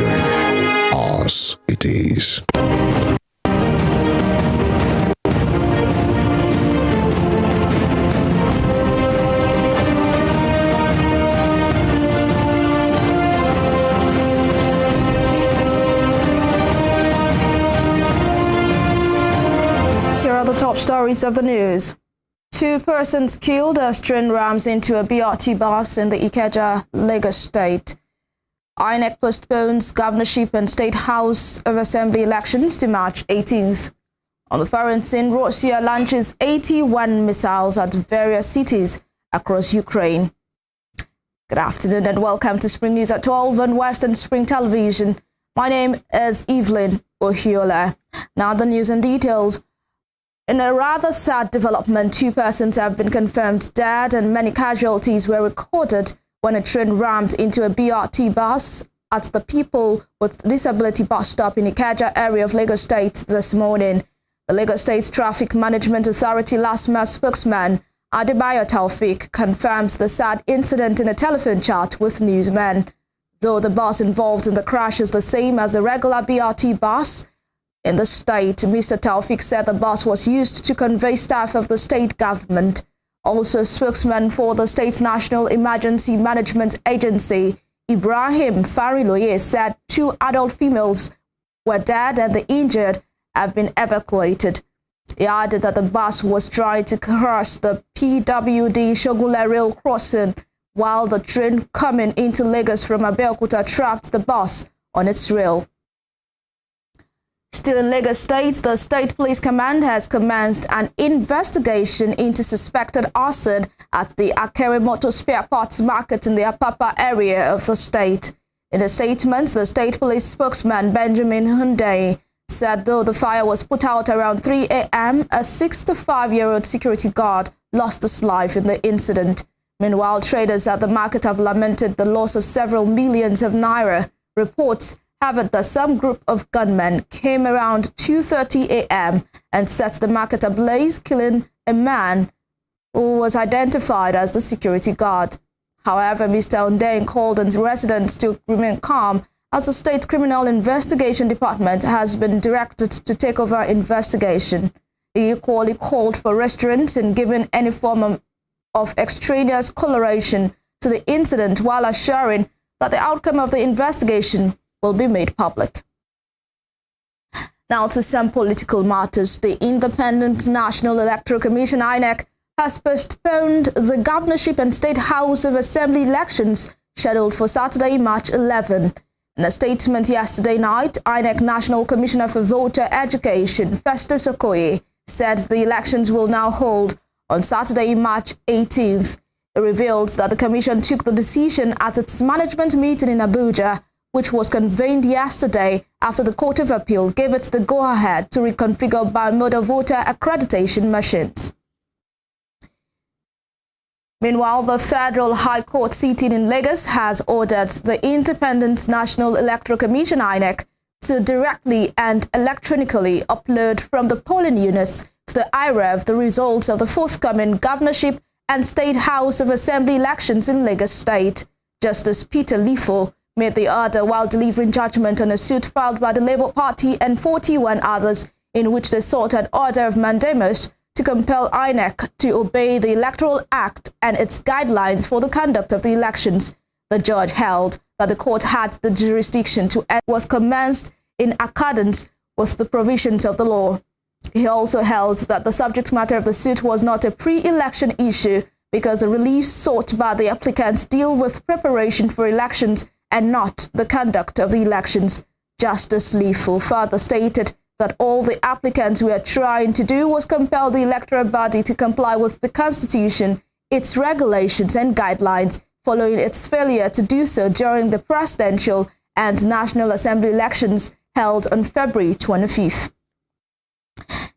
Radio, as it is. The top stories of the news. 2 persons killed as train rams into a BRT bus in the Ikeja, Lagos State. INEC postpones governorship and State House of Assembly elections to March 18th. On the foreign scene, Russia launches 81 missiles at various cities across Ukraine. Good afternoon and welcome to Spring News at 12 on Western Spring Television. My name is Evelyn Ohiola. Now the news and details. In a rather sad development, 2 persons have been confirmed dead and many casualties were recorded when a train rammed into a BRT bus at the People with Disability bus stop in Ikeja area of Lagos State this morning. The Lagos State Traffic Management Authority LASTMA spokesman Adebayo Taufik confirms the sad incident in a telephone chat with newsmen. Though the bus involved in the crash is the same as the regular BRT bus in the state, Mr. Taufik said the bus was used to convey staff of the state government. Also, spokesman for the State National Emergency Management Agency, Ibrahim Fariloye, said 2 adult females were dead and the injured have been evacuated. He added that the bus was trying to cross the PWD Shogule rail crossing while the train coming into Lagos from Abeokuta trapped the bus on its rail. Still in Lagos State, the State Police Command has commenced an investigation into suspected arson at the Akere Motor Spare Parts Market in the Apapa area of the state. In a statement, the State Police spokesman Benjamin Hundeyi said though the fire was put out around 3 a.m., a 65-year-old security guard lost his life in the incident. Meanwhile, traders at the market have lamented the loss of several millions of naira. Reports have it that some group of gunmen came around 2:30 a.m. and set the market ablaze, killing a man who was identified as the security guard. However, Mr. Hundeyi called on residents to remain calm as the State Criminal Investigation Department has been directed to take over investigation. He equally called for restraint in giving any form of extraneous coloration to the incident while assuring that the outcome of the investigation will be made public. Now to some political matters. The Independent National Electoral Commission INEC has postponed the governorship and State House of Assembly elections scheduled for Saturday, March 11. In a statement yesterday night, INEC National Commissioner for Voter Education, Festus Okoye, said the elections will now hold on Saturday, March 18th. It revealed that the commission took the decision at its management meeting in Abuja, which was convened yesterday after the Court of Appeal gave it the go-ahead to reconfigure bimodal voter accreditation machines. Meanwhile, the Federal High Court sitting in Lagos has ordered the Independent National Electoral Commission INEC to directly and electronically upload from the polling units to the IREV the results of the forthcoming governorship and State House of Assembly elections in Lagos State. Justice Peter Lifo made the order while delivering judgment on a suit filed by the Labour Party and 41 others in which they sought an order of mandamus to compel INEC to obey the Electoral Act and its guidelines for the conduct of the elections. The judge held that the court had the jurisdiction to act was commenced in accordance with the provisions of the law. He also held that the subject matter of the suit was not a pre-election issue because the relief sought by the applicants deal with preparation for elections and not the conduct of the elections. Justice Lifo further stated that all the applicants were trying to do was compel the electoral body to comply with the Constitution, its regulations and guidelines, following its failure to do so during the presidential and National Assembly elections held on February 25th.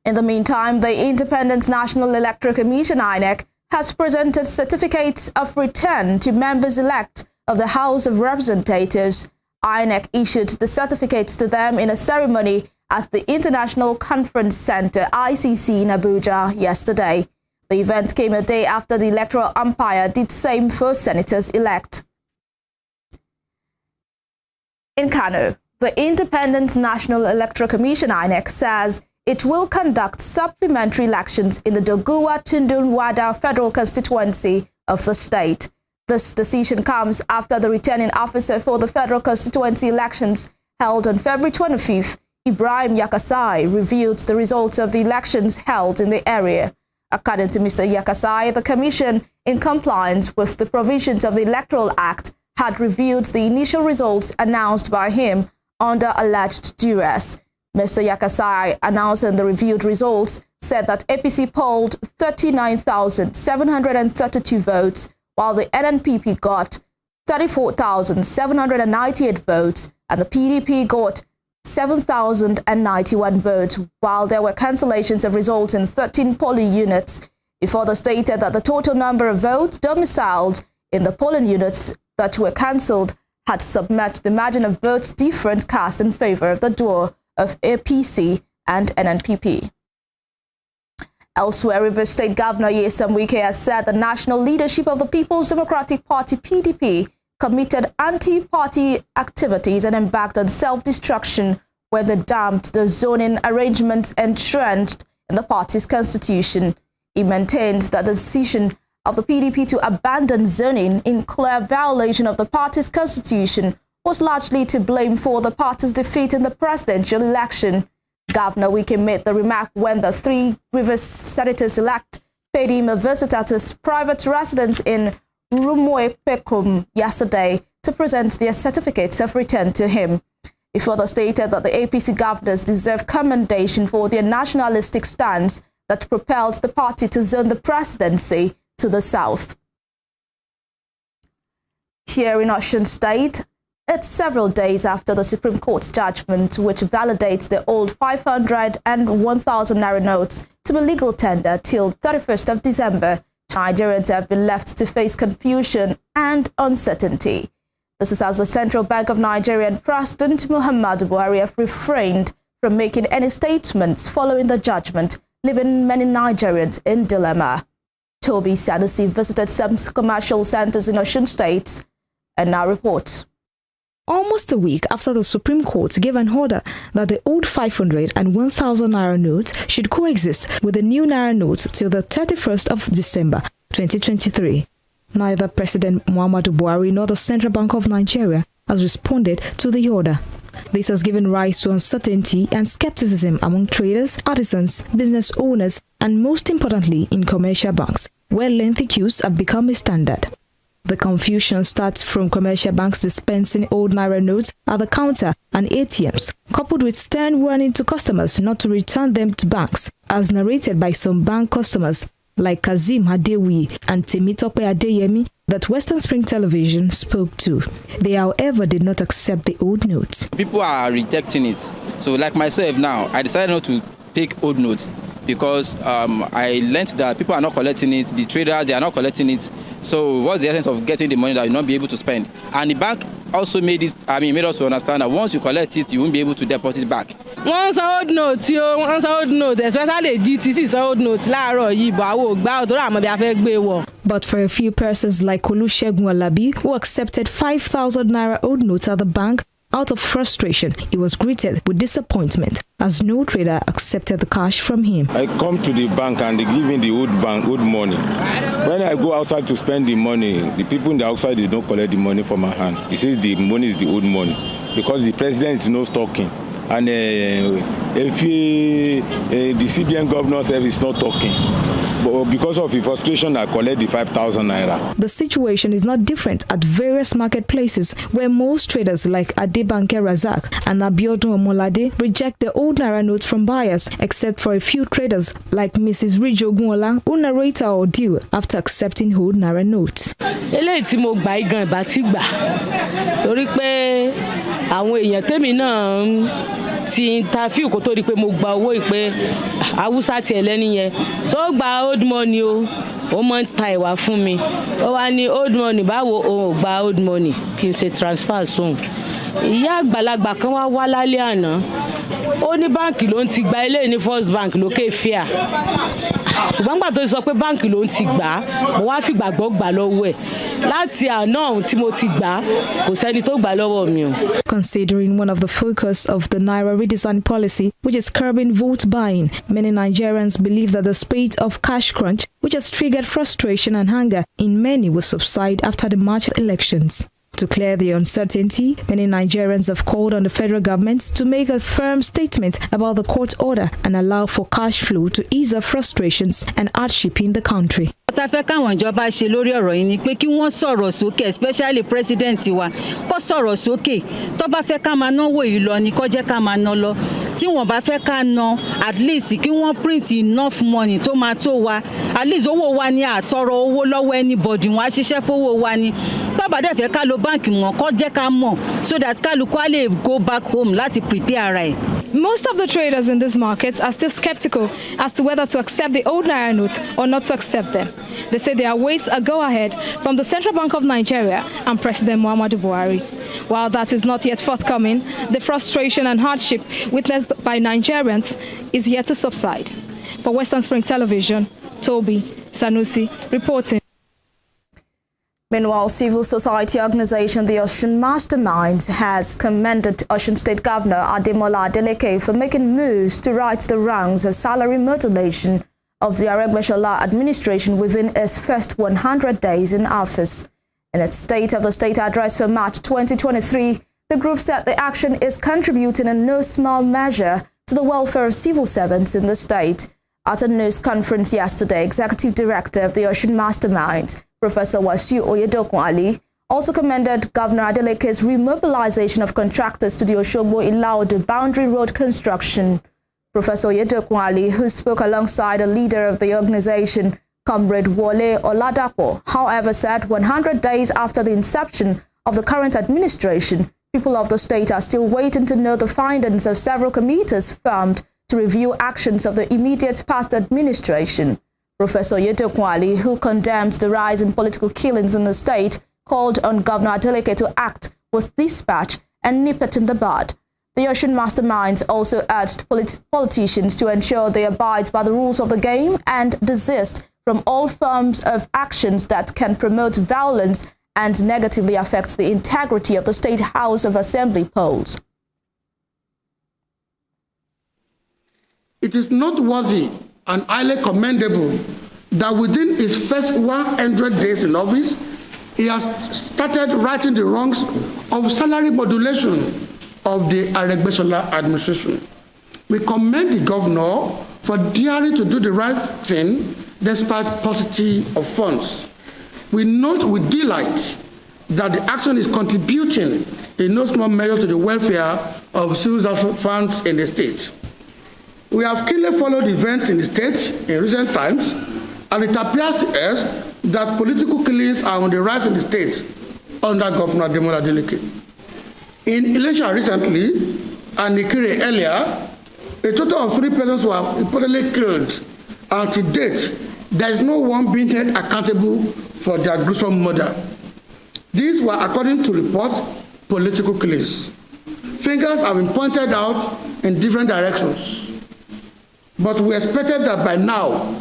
In the meantime, the Independent National Electoral Commission INEC has presented certificates of return to members-elect of the House of Representatives. INEC issued the certificates to them in a ceremony at the International Conference Center, ICC, in Abuja yesterday. The event came a day after the electoral umpire did same for senators-elect. In Kano, the Independent National Electoral Commission (INEC) says it will conduct supplementary elections in the Doguwa Tundun-Wada federal constituency of the state. This decision comes after the returning officer for the federal constituency elections held on February 25th, Ibrahim Yakasai, reviewed the results of the elections held in the area. According to Mr. Yakasai, the commission, in compliance with the provisions of the Electoral Act, had reviewed the initial results announced by him under alleged duress. Mr. Yakasai, announcing the reviewed results, said that APC polled 39,732 votes, while the NNPP got 34,798 votes, and the PDP got 7,091 votes, while there were cancellations of results in 13 polling units. He further stated that the total number of votes domiciled in the polling units that were cancelled had submerged the margin of votes difference cast in favor of the duo of APC and NNPP. Elsewhere, Rivers State Governor Nyesom Wike has said the national leadership of the People's Democratic Party (PDP) committed anti-party activities and embarked on self-destruction when they dumped the zoning arrangements entrenched in the party's constitution. He maintained that the decision of the PDP to abandon zoning in clear violation of the party's constitution was largely to blame for the party's defeat in the presidential election. Governor Wike made the remark when the three Rivers senators-elect paid him a visit at his private residence in Rumuopekum yesterday to present their certificates of return to him. He further stated that the APC governors deserve commendation for their nationalistic stance that propelled the party to zone the presidency to the south. Here in Osun State, it's several days after the Supreme Court's judgment, which validates the old 500 and 1,000 naira notes to be legal tender till 31st of December. Nigerians have been left to face confusion and uncertainty. This is as the Central Bank of Nigeria and President Muhammadu Buhari have refrained from making any statements following the judgment, leaving many Nigerians in dilemma. Toby Sanusi visited some commercial centers in Osun State and now reports. Almost a week after the Supreme Court gave an order that the old 500 and 1,000 naira notes should coexist with the new naira notes till the 31st of December 2023. Neither President Muhammadu Buhari nor the Central Bank of Nigeria has responded to the order. This has given rise to uncertainty and skepticism among traders, artisans, business owners, and most importantly in commercial banks, where lengthy queues have become a standard. The confusion starts from commercial banks dispensing old naira notes at the counter and ATMs, coupled with stern warning to customers not to return them to banks, as narrated by some bank customers like Kazim Adewi and Temitope Adeyemi that Western Spring Television spoke to. They, however, did not accept the old notes. People are rejecting it. So like myself now, I decided not to take old notes because I learned that people are not collecting it, the traders, they are not collecting it. So what's the essence of getting the money that you'll not be able to spend? And the bank also made us to understand that once you collect it, you won't be able to deposit back. Once old notes, especially GTC old notes, but for a few persons like Olusegun Alabi, who accepted 5,000 naira old notes at the bank, out of frustration, he was greeted with disappointment as no trader accepted the cash from him. I come to the bank and they give me the old money. When I go outside to spend the money, the people in the outside, they don't collect the money from my hand. He says the money is the old money because the president is not talking. And if the CBN governor says he's not talking, but because of the frustration, I collect the 5,000 naira. The situation is not different at various marketplaces where most traders like Adebanke Razak and Abiodun Omolade reject the old naira notes from buyers, except for a few traders like Mrs. Rijogunola, who narrate our ordeal after accepting old naira notes. Ti interview kó tó di pé mo gba owó ìpè Hausa ti ẹlẹ́ni yẹn so gba old money o mọ̀ ń ta ìwà fún mi ó wá ní old money báwo o gba old money kí n ṣe transfer sóhun ìyá àgbàlagbà kan wá lálẹ́ àná ó ní báǹkì ló ń ti gba ilé ní First Bank lókè fíà ṣùgbọ́n gbà tó sọ pé báǹkì ló ń ti gbà á mo wá fi gbàgbọ́ gbà lọ́wọ́ ẹ̀ láti àná ọ̀hún tí mo ti gbà á kò sẹ́ni tó gbà lọ́wọ́ mi o. Considering one of the focus of the Naira redesign policy, which is curbing vote buying, many Nigerians believe that the spate of cash crunch, which has triggered frustration and anger in many, will subside after the March elections. To clear the uncertainty, many Nigerians have called on the federal government to make a firm statement about the court order and allow for cash flow to ease off frustrations and hardship in the country. tá fẹ́ káwọn ìjọba ṣe lórí ọ̀rọ̀ yìí ni pé kí wọ́n sọ̀rọ̀ sókè especially president wa kó sọ̀rọ̀ sókè tó bá fẹ́ ká máa náwó yìí lọ ni kó jẹ́ ká máa ná lọ tí wọ́n bá fẹ́ ká ná at least kí wọ́n print enough money tó máa tó wa at least owó wa ni àtọrọ owó lọ́wọ́ anybody wọn á ṣiṣẹ́ fowó wa ni tó bá dẹ̀ fẹ́ ká lo báǹkì wọn kó jẹ́ ká mọ̀ so that kálukú á lè go back home láti prepare ara ẹ̀. Most of the traders in these markets are still skeptical as to whether to accept the old Naira notes or not to accept them. They say they await a go-ahead from the Central Bank of Nigeria and President Muhammadu Buhari. While that is not yet forthcoming, the frustration and hardship witnessed by Nigerians is yet to subside. For Western Spring Television, Toby Sanusi reporting. Meanwhile, civil society organization The Osun Masterminds has commended Osun State Governor Ademola Adeleke for making moves to right the wrongs of salary modulation of the Aregbesola administration within its first 100 days in office. In its State of the State address for March 2023, the group said the action is contributing in no small measure to the welfare of civil servants in the state. At a news conference yesterday, Executive Director of the Osun Masterminds, Professor Wasiu Oyedokun-Ali, also commended Governor Adeleke's remobilization of contractors to the Osogbo-Ilaudu boundary road construction. Professor Oyedokun-Ali, who spoke alongside a leader of the organization, Comrade Wole Oladapo, however, said 100 days after the inception of the current administration, people of the state are still waiting to know the findings of several committees formed to review actions of the immediate past administration. Professor Oyedokun-Ali, who condemned the rise in political killings in the state, called on Governor Adeleke to act with dispatch and nip it in the bud. The Osun Masterminds also urged politicians to ensure they abide by the rules of the game and desist from all forms of actions that can promote violence and negatively affect the integrity of the State House of Assembly polls. It is noteworthy and highly commendable that within his first 100 days in office, he has started righting the wrongs of salary modulation of the Aregbesola administration. We commend the governor for daring to do the right thing despite paucity of funds. We note with delight that the action is contributing in no small measure to the welfare of civil servants in the state. We have keenly followed events in the state in recent times, and it appears to us that political killings are on the rise in the state under Governor Ademola Adeleke. In Ilesha recently, and Ikire earlier, a total of 3 persons were reportedly killed, and to date, there is no one being held accountable for their gruesome murder. These were, according to reports, political killings. Fingers have been pointed out in different directions. But we expected that by now,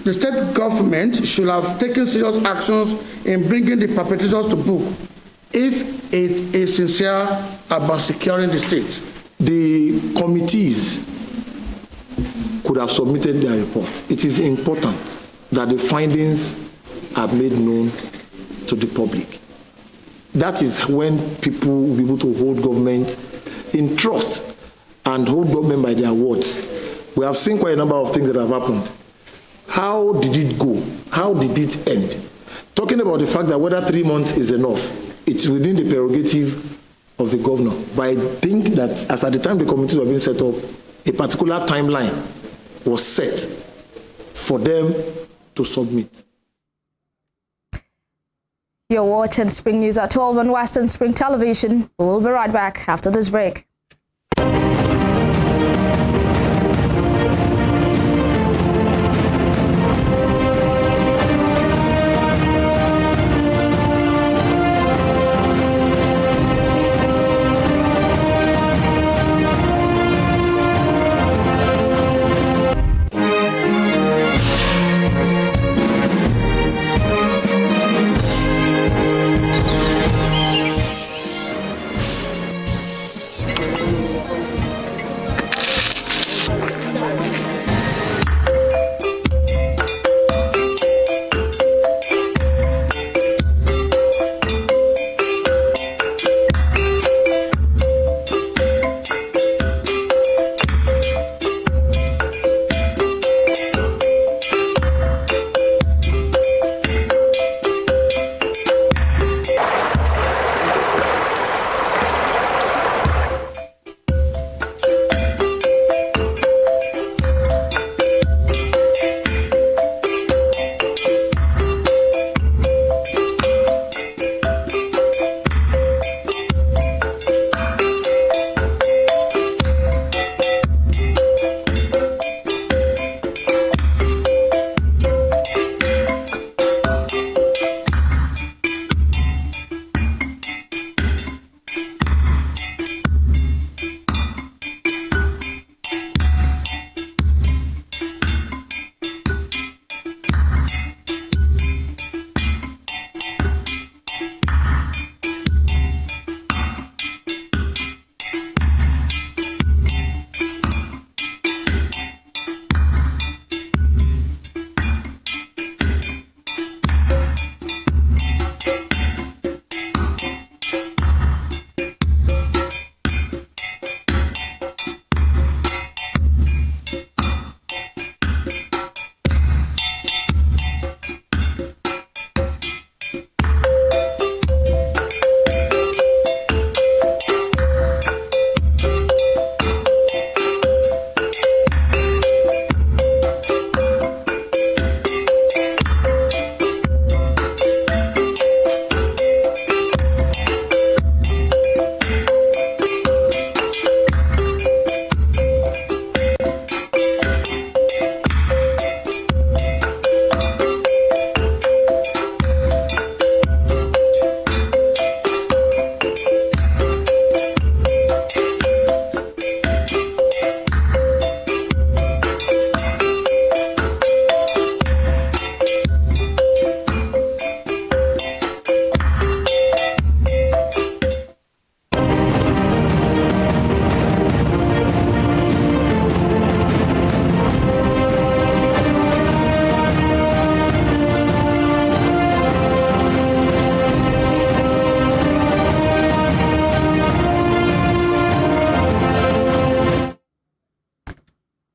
the state government should have taken serious actions in bringing the perpetrators to book, if it is sincere about securing the state. The committees could have submitted their report. It is important that the findings are made known to the public. That is when people will be able to hold government in trust and hold government by their words. We have seen quite a number of things that have happened. How did it go? How did it end? Talking about the fact that whether 3 months is enough, it's within the prerogative of the governor. But I think that as at the time the committees were being set up, a particular timeline was set for them to submit. You're watching Spring News at 12 on Western Spring Television. We'll be right back after this break.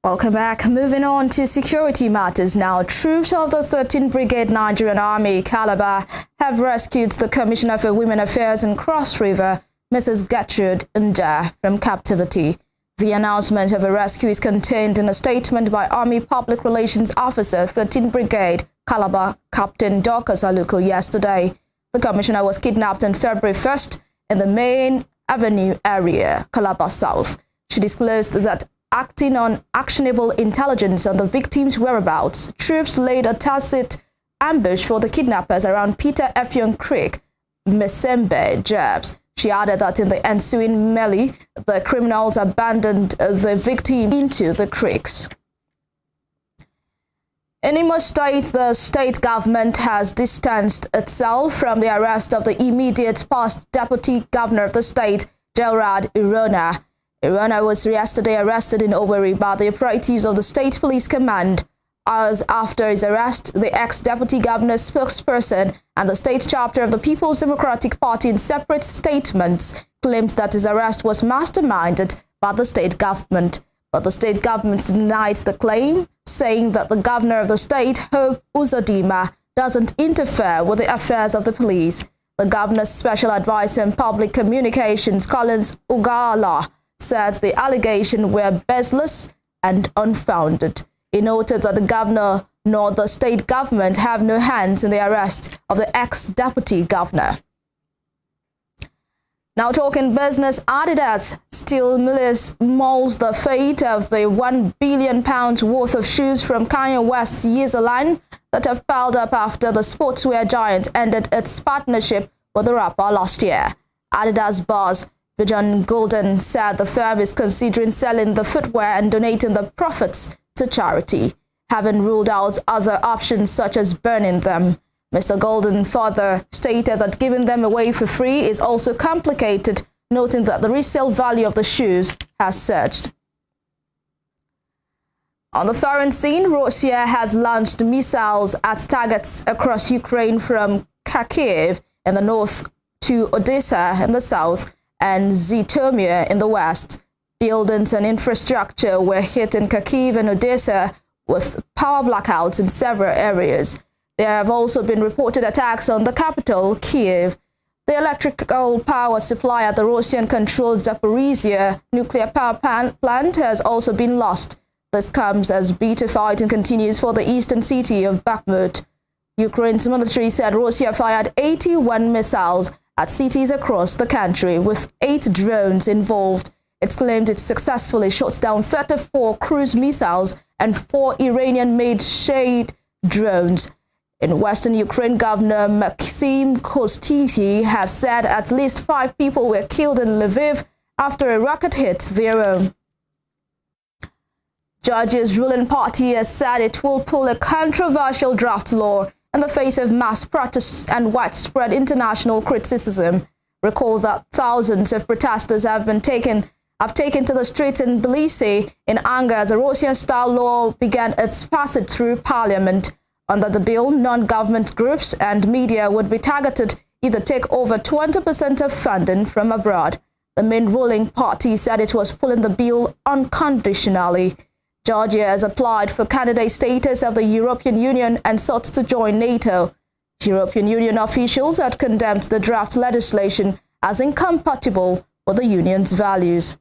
Welcome back. Moving on to security matters now. Troops of the 13th Brigade Nigerian Army, Calabar, have rescued the Commissioner for Women Affairs in Cross River, Mrs. Gertrude Nda, from captivity. The announcement of a rescue is contained in a statement by Army Public Relations Officer, 13th Brigade, Calabar, Captain Dorcas Aluko yesterday. The Commissioner was kidnapped on February 1st in the Main Avenue area, Calabar South. She disclosed that acting on actionable intelligence on the victim's whereabouts, troops laid a tacit ambush for the kidnappers around Peter Effiong Creek, Mesembe, Jabs. She added that in the ensuing melee, the criminals abandoned the victim into the creeks. In Imo State, the state government has distanced itself from the arrest of the immediate past deputy governor of the state, Gerard Irona. Irona was yesterday arrested in Owerri by the operatives of the State Police Command. Hours after his arrest, the ex-deputy governor's spokesperson and the state chapter of the People's Democratic Party in separate statements claimed that his arrest was masterminded by the state government. But the state government denied the claim, saying that the governor of the state, Hope Uzodinma, doesn't interfere with the affairs of the police. The governor's special advisor on public communications, Collins Ugala, said the allegation were baseless and unfounded. He noted that the governor nor the state government have no hands in the arrest of the ex-deputy governor. Now talking business, Adidas still mulls the fate of the £1 billion worth of shoes from Kanye West's Yeezy line that have piled up after the sportswear giant ended its partnership with the rapper last year. Adidas boss John Golden said the firm is considering selling the footwear and donating the profits to charity, having ruled out other options such as burning them. Mr. Golden further stated that giving them away for free is also complicated, noting that the resale value of the shoes has surged. On the foreign scene, Russia has launched missiles at targets across Ukraine from Kharkiv in the north to Odessa in the south and Zhytomyr in the west. Buildings and infrastructure were hit in Kharkiv and Odessa with power blackouts in several areas. There have also been reported attacks on the capital, Kyiv. The electrical power supply at the Russian-controlled Zaporizhia nuclear power plant has also been lost. This comes as bitter fighting continues for the eastern city of Bakhmut. Ukraine's military said Russia fired 81 missiles at cities across the country, with 8 drones involved. It's claimed it successfully shot down 34 cruise missiles and 4 Iranian-made Shade drones. In western Ukraine, Governor Maxim Kostiti has said at least 5 people were killed in Lviv after a rocket hit their home. Georgia's ruling party has said it will pull a controversial draft law in the face of mass protests and widespread international criticism. Recall that thousands of protesters have taken to the streets in Tbilisi in anger as a Russian-style law began its passage through parliament. Under the bill, non-government groups and media would be targeted if they take over 20% of funding from abroad. The main ruling party said it was pulling the bill unconditionally. Georgia has applied for candidate status of the European Union and sought to join NATO. European Union officials had condemned the draft legislation as incompatible with the Union's values.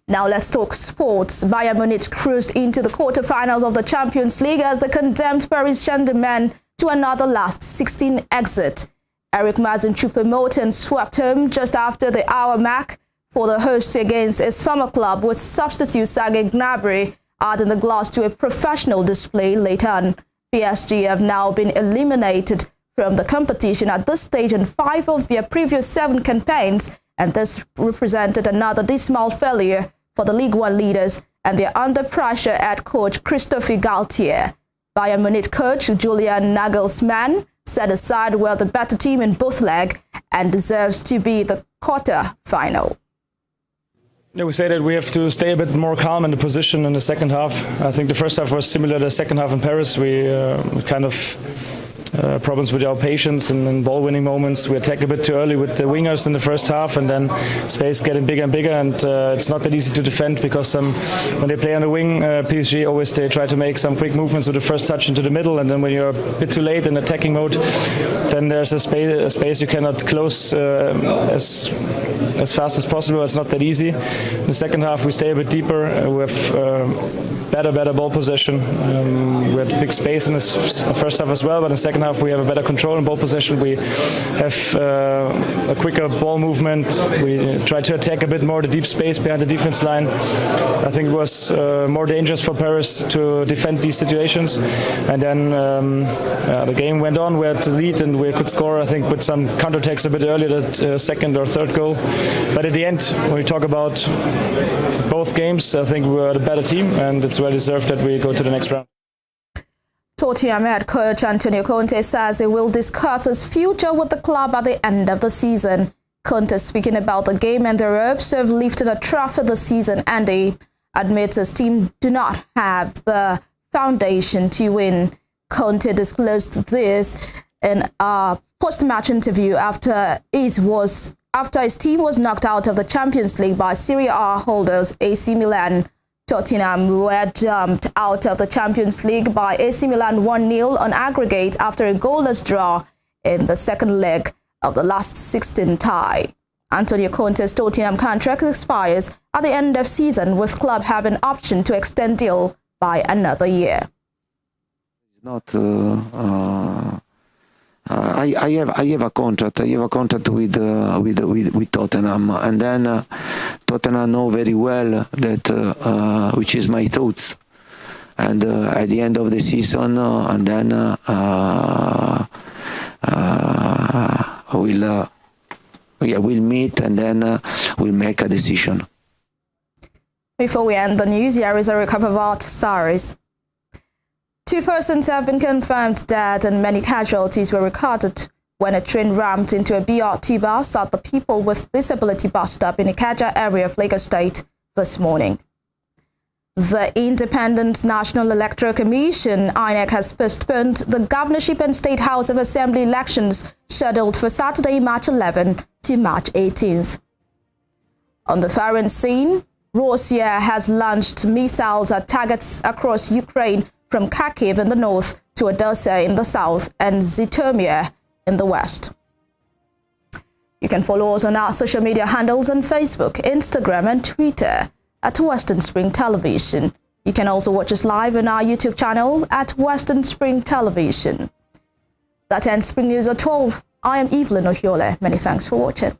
Now let's talk sports. Bayern Munich cruised into the quarterfinals of the Champions League as they condemned Paris Saint-Germain to another last 16 exit. Eric Mazin Choupo-Moting swept home just after the hour mark for the hosts against his former club, with substitute Serge Gnabry adding the glass to a professional display later on. PSG have now been eliminated from the competition at this stage in 5 of their previous 7 campaigns, and this represented another dismal failure for the Ligue 1 leaders, and they're under pressure at coach Christophe Galtier. Bayern Munich coach Julian Nagelsmann said the side were the better team in both legs and deserves to be the quarter-final. Yeah, we say that we have to stay a bit more calm in the position in the second half. I think the first half was similar to the second half in Paris. We kind of problems with our patience and ball-winning moments. We attack a bit too early with the wingers in the first half, and then space getting bigger and bigger, and it's not that easy to defend because when they play on the wing, PSG always they try to make some quick movements with the first touch into the middle, and then when you're a bit too late in attacking mode, then there's a space you cannot close as fast as possible. It's not that easy. In the second half, we stay a bit deeper. We have better ball possession. We had big space in the first half as well, but in the second half we have a better control in ball possession. We have a quicker ball movement. We try to attack a bit more the deep space behind the defense line. I think it was more dangerous for Paris to defend these situations. And then the game went on. We had the lead and we could score, I think, with some counterattacks a bit earlier, that second or third goal. But at the end, when we talk about both games, I think we were the better team, and it's well deserved that we go to the next round. Tottenham head coach Antonio Conte says he will discuss his future with the club at the end of the season. Conte, speaking about the game and their hopes of lifting a trophy this season, and he admits his team do not have the foundation to win. Conte disclosed this in a post-match interview after his team was knocked out of the Champions League by Serie A holders AC Milan. Tottenham were dumped out of the Champions League by AC Milan 1-0 on aggregate after a goalless draw in the second leg of the last 16 tie. Antonio Conte's Tottenham contract expires at the end of season, with club having option to extend deal by another year. I have a contract. I have a contract with Tottenham, and then Tottenham know very well that which is my thoughts. And at the end of the season, and then we'll meet, and then we'll make a decision. Before we end the news, here is a recap of our stories. 2 persons have been confirmed dead and many casualties were recorded when a train rammed into a BRT bus at the People with Disability bus stop in Ikeja area of Lagos State this morning. The Independent National Electoral Commission, INEC, has postponed the governorship and State House of Assembly elections scheduled for Saturday, March 11 to March 18th. On the foreign scene, Russia has launched missiles at targets across Ukraine, from Kharkiv in the north to Odessa in the south and Zhytomyr in the west. You can follow us on our social media handles on Facebook, Instagram and Twitter at Western Spring Television. You can also watch us live on our YouTube channel at Western Spring Television. That ends Spring News at 12. I am Evelyn Ohiole. Many thanks for watching.